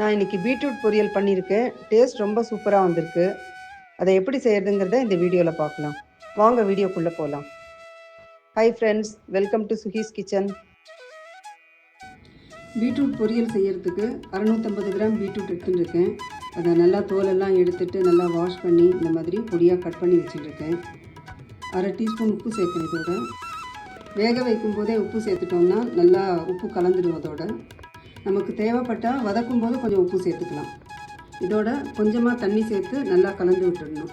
நான் இன்றைக்கி பீட்ரூட் பொரியல் பண்ணியிருக்கேன். டேஸ்ட் ரொம்ப சூப்பராக வந்திருக்கு. அதை எப்படி செய்கிறதுங்கிறத இந்த வீடியோவில் பார்க்கலாம். வாங்க வீடியோக்குள்ளே போகலாம். Hi friends, welcome to சுஹீஸ் kitchen. Beetroot பொரியல் செய்கிறதுக்கு 650 கிராம் பீட்ரூட் எடுத்துட்டுருக்கேன். அதை நல்லா தோலெல்லாம் எடுத்துட்டு நல்லா வாஷ் பண்ணி இந்த மாதிரி பொடியாக கட் பண்ணி வச்சுட்டுருக்கேன். 1/2 டீஸ்பூன் உப்பு சேர்க்கணும். இதோட வேக வைக்கும் போதே உப்பு சேர்த்துட்டோம்னா நல்லா உப்பு கலந்துடும். அதோட நமக்கு தேவைப்பட்டால் வதக்கும் போது கொஞ்சம் உப்பு சேர்த்துக்கலாம். இதோட கொஞ்சமாக தண்ணி சேர்த்து நல்லா கலந்து விட்டுடணும்.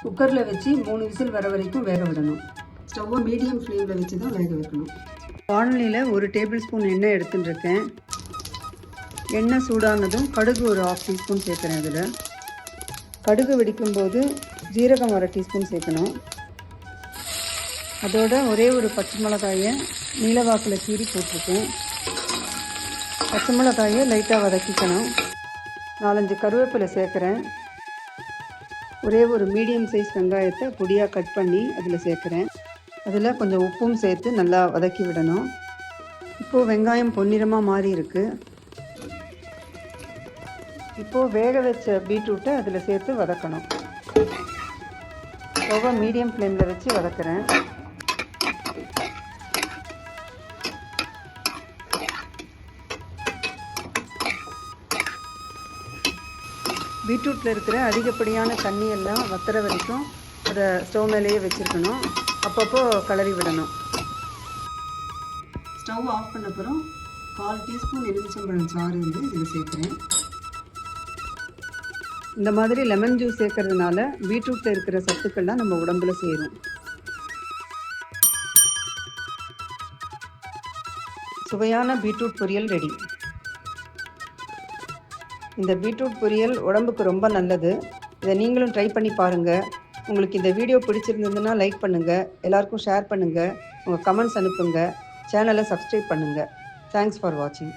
குக்கரில் வச்சு 3 விசில் வர வரைக்கும் வேக விடணும். ஸ்டவ்வை மீடியம் ஃப்ளேமில் வச்சு தான் வேக வைக்கணும். வானலியில் 1 டேபிள் ஸ்பூன் எண்ணெய் எடுத்துட்டுருக்கேன். எண்ணெய் சூடானதும் கடுகு ஒரு 1/2 டீஸ்பூன் சேர்க்குறேன். இதில் கடுகு வெடிக்கும்போது ஜீரகம் 1/2 டீஸ்பூன் சேர்க்கணும். அதோட ஒரே ஒரு பச்சை மிளகாயை நீலவாக்கில் கீறி போட்டிருக்கேன். பச்சை மிளகாயை லைட்டாக வதக்கிக்கணும். 4-5 கருவேப்பிலை சேர்க்குறேன். ஒரே ஒரு மீடியம் சைஸ் வெங்காயத்தை பொடியாக கட் பண்ணி அதில் சேர்க்குறேன். அதில் கொஞ்சம் உப்பும் சேர்த்து நல்லா வதக்கி விடணும். இப்போது வெங்காயம் பொன்னிறமாக மாறி இருக்குது. இப்போது வேக வச்ச பீட்ரூட்டை அதில் சேர்த்து வதக்கணும். ஸ்டவ்வை மீடியம் ஃப்ளேமில் வச்சு வதக்குறேன். பீட்ரூட்டில் இருக்கிற அதிகப்படியான தண்ணியெல்லாம் வத்துற வரைக்கும் அதை ஸ்டவ் மேலேயே வச்சுருக்கணும். அப்பப்போ கிளறி விடணும். ஸ்டவ் ஆஃப் பண்ண அப்புறம் 1/4 டீஸ்பூன் எலுமிச்சம்பழம் சாறு இதில் சேர்க்குறேன். இந்த மாதிரி லெமன் ஜூஸ் சேர்க்கறதுனால பீட்ரூட்டில் இருக்கிற சத்துக்கள்லாம் நம்ம உடம்புல சேரும். சுவையான பீட்ரூட் பொரியல் ரெடி. இந்த பீட்ரூட் பொரியல் உடம்புக்கு ரொம்ப நல்லது. இதை நீங்களும் ட்ரை பண்ணி பாருங்கள். உங்களுக்கு இந்த வீடியோ பிடிச்சிருந்ததுன்னா லைக் பண்ணுங்கள், எல்லாருக்கும் ஷேர் பண்ணுங்கள், உங்கள் கமெண்ட்ஸ் அனுப்புங்க, சேனலை சப்ஸ்கிரைப் பண்ணுங்கள். தேங்க்ஸ் ஃபார் வாட்சிங்.